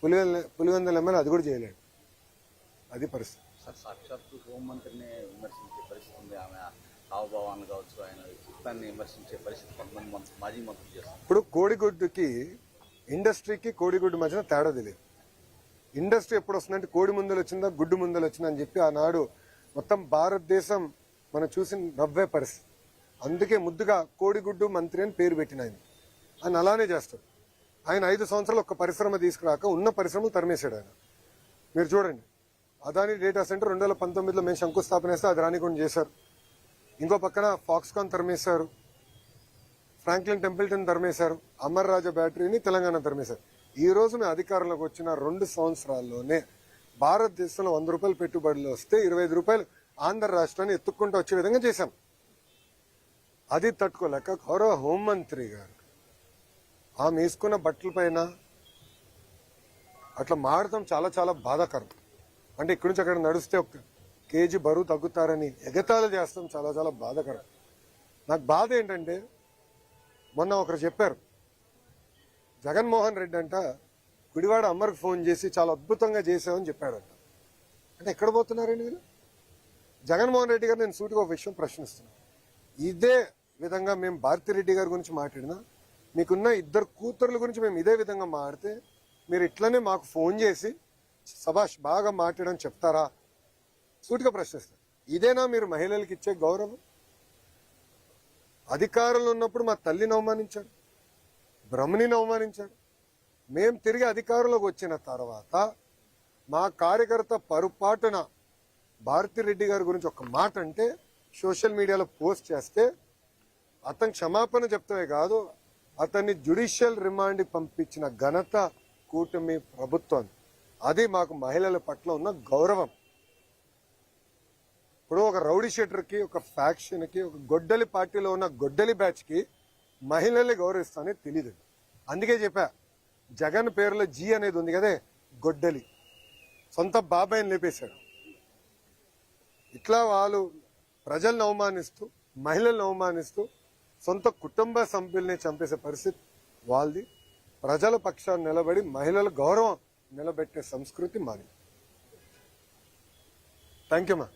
Pulivendula MLA అది కూడా చేయలేడు. అది పరిస్థితి. సార్ సాక్షాత్తు హోంమంత్రిని విమర్శించే పరిస్థితి ఉంది. ఆమె హావభావాన్ని కావచ్చు, ఆయన వ్యక్తిత్వాన్ని విమర్శించే పరిస్థితి కొంతమంది మాజీ మంత్రులు చేస్తారు. ఇప్పుడు కోడిగుడ్డుకి ఇండస్ట్రీకి కోడిగుడ్డు మధ్యన తేడా తెలియదు. ఇండస్ట్రీ ఎప్పుడు వస్తుందంటే కోడి ముందలు వచ్చిందా గుడ్డు ముందలు వచ్చిందా అని చెప్పి ఆనాడు మొత్తం భారతదేశం మనం చూసి నవ్వే పరిస్థితి. అందుకే ముద్దుగా కోడిగుడ్డు మంత్రి అని పేరు పెట్టిన ఆయన అలానే చేస్తాడు. ఆయన 5 సంవత్సరాలు ఒక్క పరిశ్రమ తీసుకురాక ఉన్న పరిశ్రమలు తరిమేశాడు ఆయన. మీరు చూడండి, అదాని డేటా సెంటర్ 2019లో మేము శంకుస్థాపన చేస్తే అది రానికుండా చేశారు. ఇంకో పక్కన ఫాక్స్కాన్ తరిమేశారు, ఫ్రాంక్లిన్ టెంపుల్టన్ తరిమేశారు, అమర్ రాజా బ్యాటరీని తెలంగాణ తరిమేశారు. ఈ రోజు మేము అధికారంలోకి వచ్చిన 2 సంవత్సరాల్లోనే భారతదేశంలో 100 రూపాయలు పెట్టుబడులు వస్తే 25 రూపాయలు ఆంధ్ర రాష్ట్రాన్ని ఎత్తుక్కుంటూ వచ్చే విధంగా చేశాం. అది తట్టుకోలేక గౌరవ హోంమంత్రి గారు ఆమె వేసుకున్న బట్టల పైన అట్లా మాడటం చాలా చాలా బాధాకరం. అంటే ఇక్కడి నుంచి అక్కడ నడిస్తే 1 కేజీ బరువు తగ్గుతారని ఎగతాళి చేస్తాం చాలా చాలా బాధాకరం. నాకు బాధ ఏంటంటే మొన్న ఒకరు చెప్పారు, జగన్మోహన్ రెడ్డి అంట గుడివాడ అమ్మర్కి ఫోన్ చేసి చాలా అద్భుతంగా చేసామని చెప్పాడంట. అంటే ఎక్కడ పోతున్నారండి మీరు? జగన్మోహన్ రెడ్డి గారు నేను సూటిగా ఒక విషయం ప్రశ్నిస్తున్నాను. ఇదే విధంగా మేము భారతిరెడ్డి గారి గురించి మాట్లాడినా, మీకున్న 2 కూతుర్ల గురించి మేము ఇదే విధంగా మాట్లాడితే మీరు ఇట్లనే మాకు ఫోన్ చేసి సభాష్ బాగా మాట్లాడని చెప్తారా? సూటిగా ప్రశ్నిస్తారు. ఇదేనా మీరు మహిళలకు ఇచ్చే గౌరవం? అధికారంలో ఉన్నప్పుడు మా తల్లిని అవమానించాడు, బ్రహ్మణిని అవమానించాడు. మేం తిరిగి అధికారంలోకి వచ్చిన తర్వాత మా కార్యకర్త పొరపాటున భారతిరెడ్డి గారి గురించి ఒక మాట అంటే సోషల్ మీడియాలో పోస్ట్ చేస్తే అతను క్షమాపణ చెప్తామే కాదు, అతన్ని జ్యుడిషియల్ రిమాండ్కి పంపించిన ఘనత కూటమి ప్రభుత్వం. అది మాకు మహిళల పట్ల ఉన్న గౌరవం. ఇప్పుడు ఒక రౌడీ షీటర్కి, ఒక ఫ్యాక్షన్కి, ఒక గొడ్డలి పార్టీలో ఉన్న గొడ్డలి బ్యాచ్కి మహిళల్ని గౌరవిస్తానే తెలియదు. అందుకే చెప్పా, జగన్ పేరులో జీ అనేది ఉంది కదే, గొడ్డలి. సొంత బాబాయిని లేపేశాడు. ఇట్లా వాళ్ళు ప్రజలను అవమానిస్తూ, మహిళలను అవమానిస్తూ, సొంత కుటుంబ సభ్యుల్ని చంపేసే పరిస్థితి వాళ్ళది. ప్రజల పక్షాన్ని నిలబడి మహిళల గౌరవం నిలబెట్టే సంస్కృతి మాది. థ్యాంక్ యూ మా.